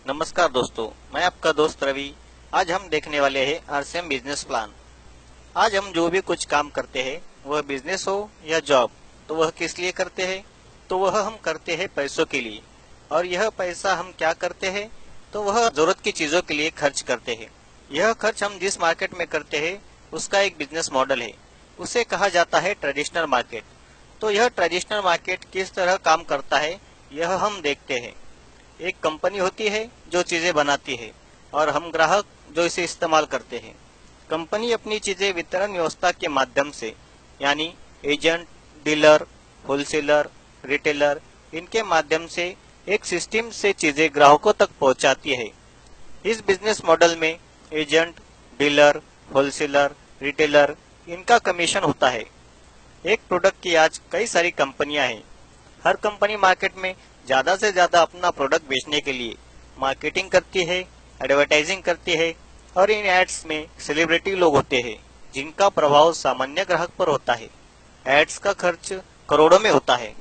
नमस्कार दोस्तों, मैं आपका दोस्त रवि। आज हम देखने वाले हैं आरसीएम बिजनेस प्लान। आज हम जो भी कुछ काम करते हैं, वह बिजनेस हो या जॉब, तो वह किस लिए करते हैं? तो वह हम करते हैं पैसों के लिए। और यह पैसा हम क्या करते हैं? तो वह जरूरत की चीजों के लिए खर्च करते हैं। यह खर्च हम जिस मार्केट में करते हैं, उसका एक बिजनेस मॉडल है। उसे कहा जाता है ट्रेडिशनल मार्केट। तो यह ट्रेडिशनल मार्केट किस तरह काम करता है, यह हम देखते हैं। एक कंपनी होती है जो चीजें बनाती है और हम ग्राहक जो इसे इस्तेमाल करते हैं। कंपनी अपनी चीजें वितरण व्यवस्था के माध्यम से, यानी एजेंट, डीलर, होलसेलर, रिटेलर, इनके माध्यम से एक सिस्टम से चीजें ग्राहकों तक पहुंचाती है। इस बिजनेस मॉडल में एजेंट, डीलर, होलसेलर, रिटेलर, इनका कमीशन होता है। एक प्रोडक्ट की आज कई सारी कंपनियां हैं। हर कंपनी मार्केट में ज्यादा से ज्यादा अपना प्रोडक्ट बेचने के लिए मार्केटिंग करती है, एडवर्टाइजिंग करती है और इन एड्स में सेलिब्रिटी लोग होते हैं जिनका प्रभाव सामान्य ग्राहक पर होता है। एड्स का खर्च करोड़ों में होता है।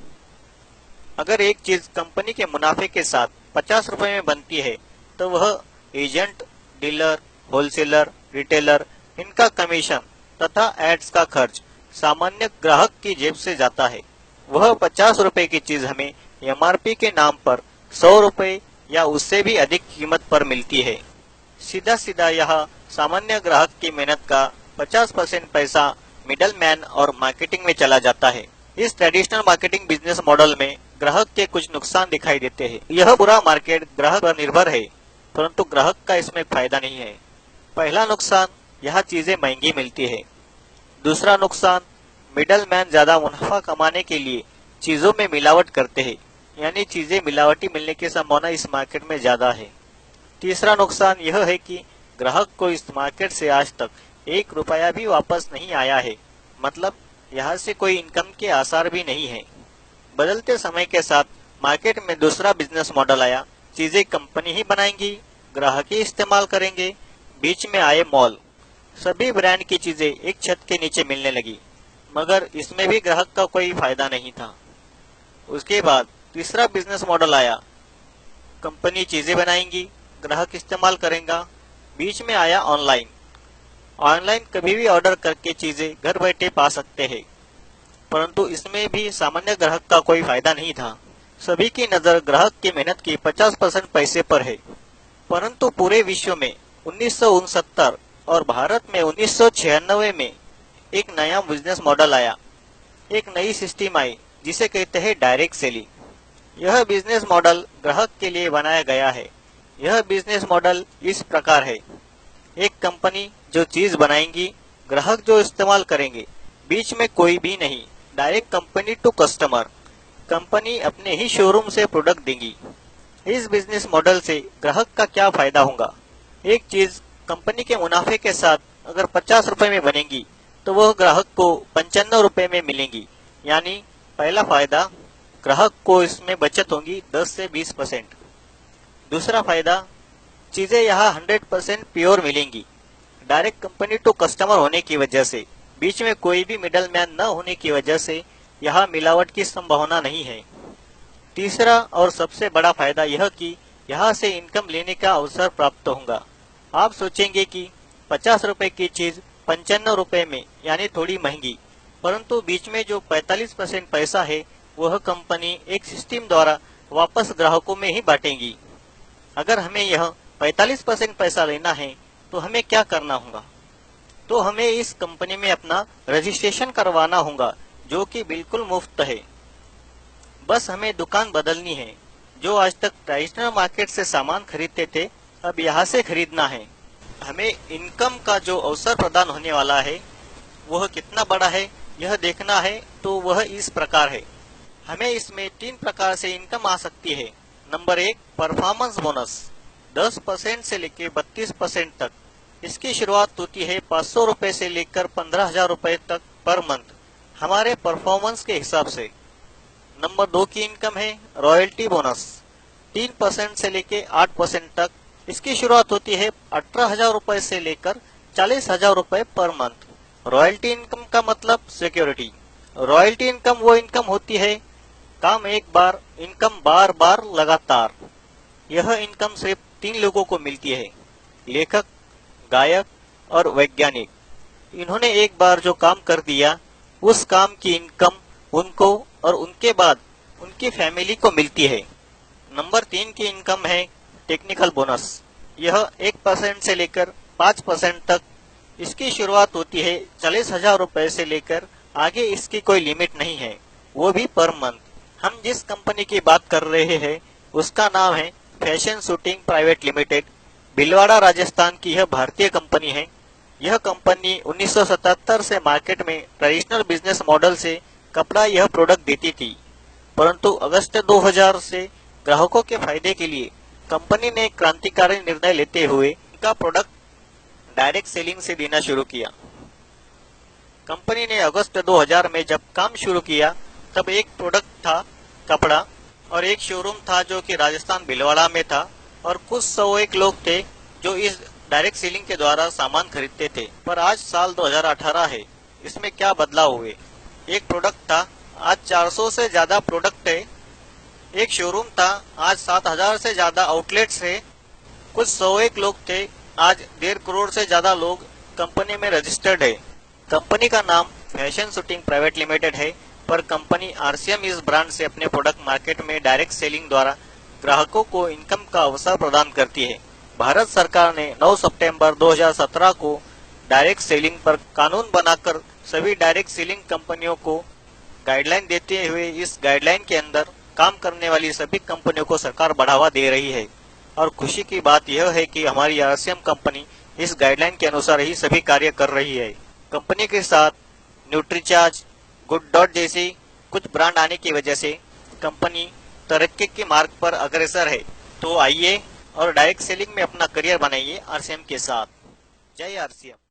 अगर एक चीज कंपनी के मुनाफे के साथ 50 रुपए में बनती है, तो वह एजेंट, डीलर, होलसेलर, रिटेलर, इनका कमीशन तथा एड्स का खर्च सामान्य ग्राहक की जेब से जाता है। वह 50 रुपए की चीज हमें एमआरपी के नाम पर 100 रुपए या उससे भी अधिक कीमत पर मिलती है। सीधा सीधा यह सामान्य ग्राहक की मेहनत का 50% पैसा मिडल मैन और मार्केटिंग में चला जाता है। इस ट्रेडिशनल मार्केटिंग बिजनेस मॉडल में ग्राहक के कुछ नुकसान दिखाई देते हैं। यह पूरा मार्केट ग्राहक पर निर्भर है, परंतु ग्राहक का इसमें फायदा नहीं है। पहला नुकसान, यह चीजें महंगी मिलती है। दूसरा नुकसान, मिडल मैन ज्यादा मुनाफा कमाने के लिए चीजों में मिलावट करते हैं, यानी चीजें मिलावटी मिलने की संभावना इस मार्केट में ज्यादा है। तीसरा नुकसान यह है कि ग्राहक को इस मार्केट से आज तक 1 रुपया भी वापस नहीं आया है, मतलब यहाँ से कोई इनकम के आसार भी नहीं है। बदलते समय के साथ मार्केट में दूसरा बिजनेस मॉडल आया। चीजें कंपनी ही बनाएंगी, ग्राहक ही इस्तेमाल करेंगे। बीच में आए मॉल। सभी ब्रांड की चीजें एक छत के नीचे मिलने लगी, मगर इसमें भी ग्राहक का कोई फायदा नहीं था। उसके बाद तीसरा बिजनेस मॉडल आया। कंपनी चीजें बनाएंगी, ग्राहक इस्तेमाल करेगा। बीच में आया ऑनलाइन। ऑनलाइन कभी भी ऑर्डर करके चीजें घर बैठे पा सकते हैं, परंतु इसमें भी सामान्य ग्राहक का कोई फायदा नहीं था। सभी की नजर ग्राहक की मेहनत की 50% पैसे पर है। परंतु पूरे विश्व में 1969 और भारत में 1996 में एक नया बिजनेस मॉडल आया। एक नई सिस्टम आई जिसे कहते हैं डायरेक्ट सेलिंग। यह बिजनेस मॉडल ग्राहक के लिए बनाया गया है। यह बिजनेस मॉडल इस प्रकार है। एक कंपनी जो चीज बनाएंगी, ग्राहक जो इस्तेमाल करेंगे, बीच में कोई भी नहीं। Direct company to customer. Company अपने ही शोरूम से प्रोडक्ट देंगी। इस बिजनेस मॉडल से ग्राहक का क्या फायदा होगा? एक चीज कंपनी के मुनाफे के साथ अगर 50 रुपए में बनेगी, तो वह ग्राहक को 95 रुपए में मिलेंगी। यानी पहला फायदा, ग्राहक को इसमें बचत होगी 10 से 20%। दूसरा फायदा, चीजें यहाँ 100% प्योर मिलेंगी। डायरेक्ट कंपनी टू कस्टमर होने की वजह से, बीच में कोई भी मिडल मैन न होने की वजह से यहाँ मिलावट की संभावना नहीं है। तीसरा और सबसे बड़ा फायदा यह कि यहाँ से इनकम लेने का अवसर प्राप्त होगा। आप सोचेंगे कि 50 रुपए की चीज 95 रुपए में, यानी थोड़ी महंगी, परंतु बीच में जो 45% पैसा है, वह कंपनी एक सिस्टम द्वारा वापस ग्राहकों में ही बांटेगी। अगर हमें यह 45% पैसा लेना है, तो हमें क्या करना होगा? तो हमें इस कंपनी में अपना रजिस्ट्रेशन करवाना होगा, जो कि बिल्कुल मुफ्त है। बस हमें दुकान बदलनी है। जो आज तक ट्रेडिशनल मार्केट से सामान खरीदते थे, अब यहाँ से खरीदना है। हमें इनकम का जो अवसर प्रदान होने वाला है, वह कितना बड़ा है, यह देखना है। तो वह इस प्रकार है। हमें इसमें 3 प्रकार से इनकम आ सकती है। नंबर 1, परफॉर्मेंस बोनस 10% से लेकर 32% तक। इसकी शुरुआत होती है 500 रुपए से लेकर 15,000 रुपए तक पर मंथ, हमारे परफॉर्मेंस के हिसाब से। नंबर 2 की इनकम है रॉयल्टी बोनस 3% से लेकर 8% तक। इसकी शुरुआत होती है 18,000 रुपए से लेकर 40,000 रुपए पर मंथ। रॉयल्टी इनकम का मतलब सिक्योरिटी। रॉयल्टी इनकम वो इनकम होती है, काम एक बार, इनकम बार बार लगातार। यह इनकम सिर्फ 3 लोगों को मिलती है, लेखक, गायक और वैज्ञानिक। इन्होंने एक बार जो काम कर दिया, उस काम की इनकम उनको और उनके बाद उनकी फैमिली को मिलती है। नंबर 3 की इनकम है टेक्निकल बोनस। यह 1% से लेकर 5% तक इसकी शुरुआत होती है। 40,000 रुपए से लेकर आगे इसकी कोई लिमिट नहीं है, वो भी पर मंथ। हम जिस कंपनी की बात कर रहे हैं उसका नाम है fashion shooting private limited. Bhilwara Rajasthan की यह भारतीय कंपनी है। यह कंपनी 1977 से मार्केट में ट्रेडिशनल बिजनेस मॉडल से कपड़ा यह प्रोडक्ट देती थी, परंतु अगस्त 2000 से ग्राहकों के फायदे के लिए कंपनी ने क्रांतिकारी निर्णय लेते हुए इनका प्रोडक्ट डायरेक्ट सेलिंग से देना शुरू किया। कंपनी ने अगस्त 2000 में जब काम शुरू किया तब एक प्रोडक्ट था कपड़ा और एक शोरूम था जो कि राजस्थान भीलवाड़ा में था, और कुछ 101 लोग थे जो इस डायरेक्ट सेलिंग के द्वारा सामान खरीदते थे। पर आज साल 2018 है, इसमें क्या बदलाव हुए? एक प्रोडक्ट था, आज 400 से ज्यादा प्रोडक्ट है। एक शोरूम था, आज 7000 से ज्यादा आउटलेट्स है। कुछ 101 लोग थे, आज 1.5 करोड़ से ज्यादा लोग कंपनी में रजिस्टर्ड है। कंपनी का नाम फैशन शूटिंग प्राइवेट लिमिटेड है, पर कंपनी आरसीएम इस ब्रांड से अपने प्रोडक्ट मार्केट में डायरेक्ट सेलिंग द्वारा ग्राहकों को इनकम का अवसर प्रदान करती है। भारत सरकार ने 9 सितंबर 2017 को डायरेक्ट सेलिंग पर कानून बनाकर सभी डायरेक्ट सेलिंग कंपनियों को गाइडलाइन देते हुए इस गाइडलाइन के अंदर काम करने वाली सभी कंपनियों को सरकार बढ़ावा दे रही है। और खुशी की बात यह है कि हमारी आरसीएम कंपनी इस गाइडलाइन के अनुसार ही सभी कार्य कर रही है। कंपनी के साथ न्यूट्रीचार्ज, गुड डॉट जैसी कुछ ब्रांड आने की वजह से कंपनी तरक्की के मार्ग पर अग्रसर है। तो आइए और डायरेक्ट सेलिंग में अपना करियर बनाइए आरसीएम के साथ। जय आरसीएम।